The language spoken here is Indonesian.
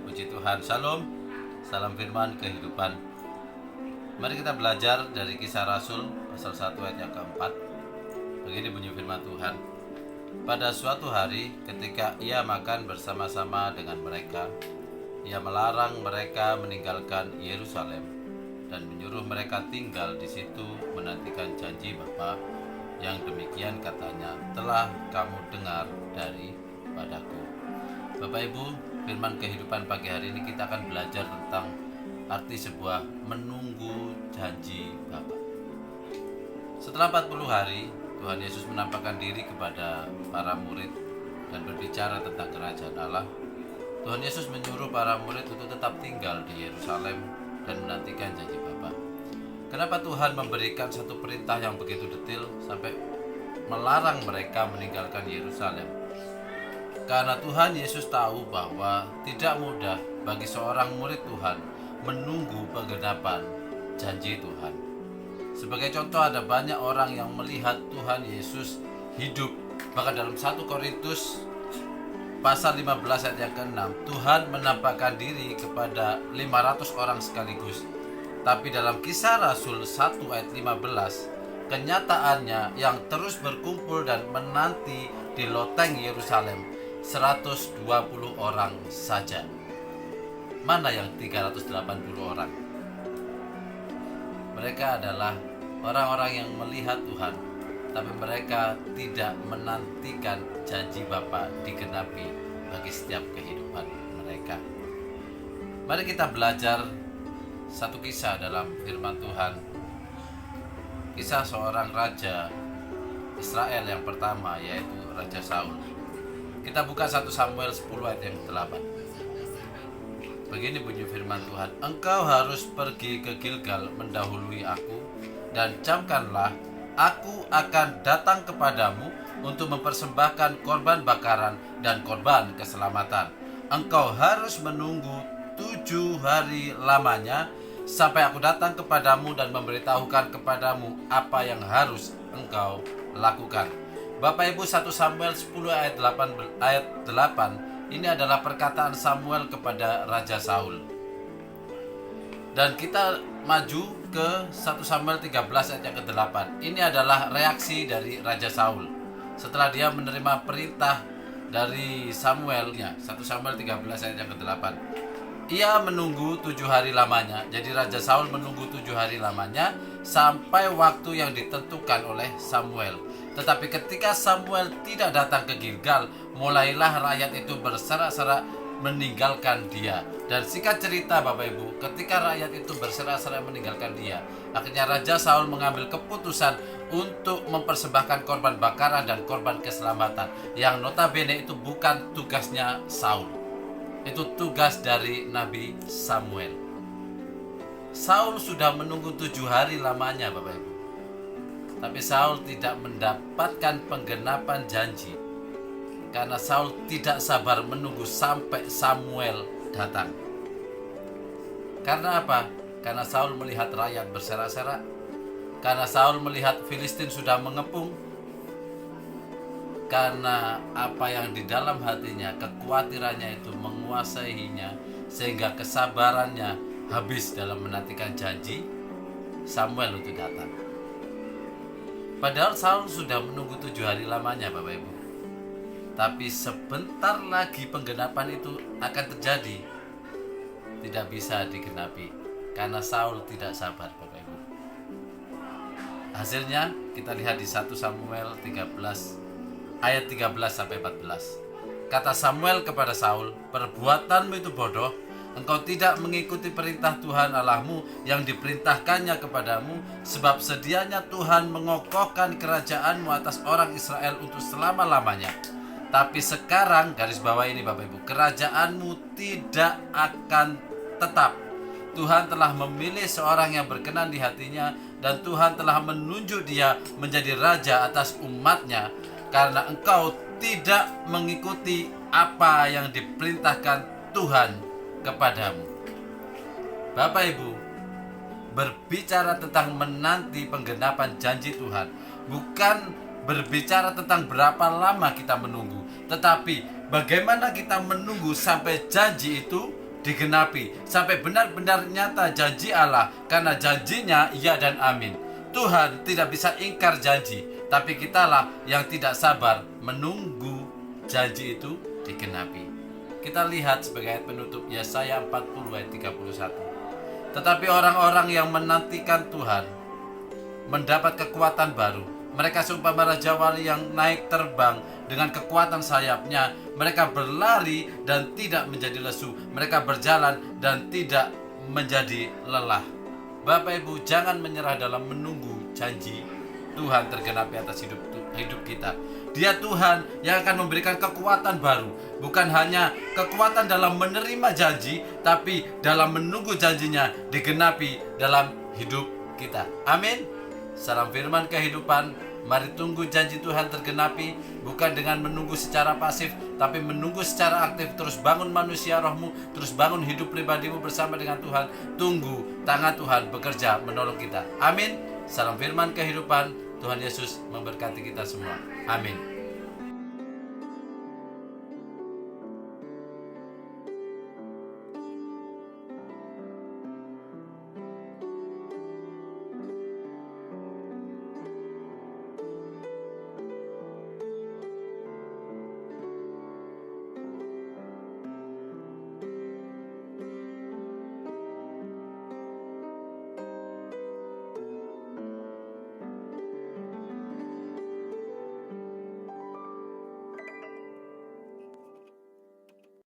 Puji Tuhan. Shalom. Salam firman kehidupan. Mari kita belajar dari Kisah Rasul pasal 1 ayat yang keempat. Begini bunyi firman Tuhan. Pada suatu hari ketika ia makan bersama-sama dengan mereka, ia melarang mereka meninggalkan Yerusalem dan menyuruh mereka tinggal di situ menantikan janji Bapa yang demikian katanya telah kamu dengar daripadaku. Bapak Ibu, firman kehidupan pagi hari ini kita akan belajar tentang arti sebuah menunggu janji Bapa. Setelah 40 hari, Tuhan Yesus menampakkan diri kepada para murid dan berbicara tentang kerajaan Allah. Tuhan Yesus menyuruh para murid untuk tetap tinggal di Yerusalem dan menantikan janji Bapa. Kenapa Tuhan memberikan satu perintah yang begitu detail sampai melarang mereka meninggalkan Yerusalem? Karena Tuhan Yesus tahu bahwa tidak mudah bagi seorang murid Tuhan menunggu penggenapan janji Tuhan. Sebagai contoh, ada banyak orang yang melihat Tuhan Yesus hidup. Bahkan dalam 1 Korintus pasal 15 ayat yang ke-6, Tuhan menampakkan diri kepada 500 orang sekaligus. Tapi dalam Kisah Rasul 1 ayat 15, kenyataannya yang terus berkumpul dan menanti di loteng Yerusalem 120 orang saja. Mana yang 380 orang? Mereka adalah orang-orang yang melihat Tuhan, tapi mereka tidak menantikan janji Bapa digenapi bagi setiap kehidupan mereka. Mari kita belajar satu kisah dalam firman Tuhan. Kisah seorang raja Israel yang pertama, yaitu Raja Saul. Kita buka 1 Samuel 10 ayat yang 8. Begini bunyi firman Tuhan. Engkau harus pergi ke Gilgal mendahului aku, dan camkanlah, aku akan datang kepadamu untuk mempersembahkan korban bakaran dan korban keselamatan. Engkau harus menunggu 7 hari lamanya sampai aku datang kepadamu dan memberitahukan kepadamu apa yang harus engkau lakukan. Bapak Ibu, 1 Samuel 10 ayat 8 ini adalah perkataan Samuel kepada Raja Saul. Dan kita maju ke 1 Samuel 13 ayat yang ke-8. Ini adalah reaksi dari Raja Saul setelah dia menerima perintah dari Samuel. 1 Samuel 13 ayat yang ke-8. Ia menunggu 7 hari lamanya. Jadi Raja Saul menunggu 7 hari lamanya sampai waktu yang ditentukan oleh Samuel. Tetapi ketika Samuel tidak datang ke Gilgal, mulailah rakyat itu berserak-serak meninggalkan dia. Dan singkat cerita Bapak Ibu, ketika rakyat itu berserak-serak meninggalkan dia, akhirnya Raja Saul mengambil keputusan untuk mempersembahkan korban bakaran dan korban keselamatan, yang notabene itu bukan tugasnya Saul. Itu tugas dari Nabi Samuel. Saul sudah menunggu 7 hari lamanya Bapak Ibu, tapi Saul tidak mendapatkan penggenapan janji karena Saul tidak sabar menunggu sampai Samuel datang. Karena apa? Karena Saul melihat rakyat berserak-serak, karena Saul melihat Filistin sudah mengepung, karena apa yang di dalam hatinya, kekhawatirannya itu menguasainya sehingga kesabarannya habis dalam menantikan janji Samuel untuk datang. Padahal Saul sudah menunggu 7 hari lamanya Bapak Ibu. Tapi sebentar lagi penggenapan itu akan terjadi. Tidak bisa digenapi karena Saul tidak sabar Bapak Ibu. Hasilnya kita lihat di 1 Samuel 13 ayat 13 sampai 14. Kata Samuel kepada Saul, perbuatanmu itu bodoh. Engkau tidak mengikuti perintah Tuhan Allahmu yang diperintahkannya kepadamu, sebab sedianya Tuhan mengokohkan kerajaanmu atas orang Israel untuk selama-lamanya. Tapi sekarang, garis bawah ini Bapak Ibu, kerajaanmu tidak akan tetap. Tuhan telah memilih seorang yang berkenan di hatinya, dan Tuhan telah menunjuk dia menjadi raja atas umatnya, karena engkau tidak mengikuti apa yang diperintahkan Tuhan kepadamu. Bapak Ibu, berbicara tentang menanti penggenapan janji Tuhan bukan berbicara tentang berapa lama kita menunggu, tetapi bagaimana kita menunggu sampai janji itu digenapi sampai benar-benar nyata janji Allah, karena janjinya iya dan amin. Tuhan tidak bisa ingkar janji, tapi kitalah yang tidak sabar menunggu janji itu digenapi. Kita lihat sebagai ayat penutup Yesaya 40 ayat 31. Tetapi orang-orang yang menantikan Tuhan mendapat kekuatan baru. Mereka seumpama raja wali yang naik terbang dengan kekuatan sayapnya. Mereka berlari dan tidak menjadi lesu. Mereka berjalan dan tidak menjadi lelah. Bapak Ibu, jangan menyerah dalam menunggu janji Tuhan tergenapi atas hidup kita. Dia Tuhan yang akan memberikan kekuatan baru. Bukan hanya kekuatan dalam menerima janji, tapi dalam menunggu janjinya digenapi dalam hidup kita. Amin. Salam firman kehidupan. Mari tunggu janji Tuhan tergenapi, bukan dengan menunggu secara pasif, tapi menunggu secara aktif. Terus bangun manusia rohmu, terus bangun hidup pribadimu bersama dengan Tuhan. Tunggu tangan Tuhan bekerja menolong kita. Amin. Salam firman kehidupan. Tuhan Yesus memberkati kita semua. Amin.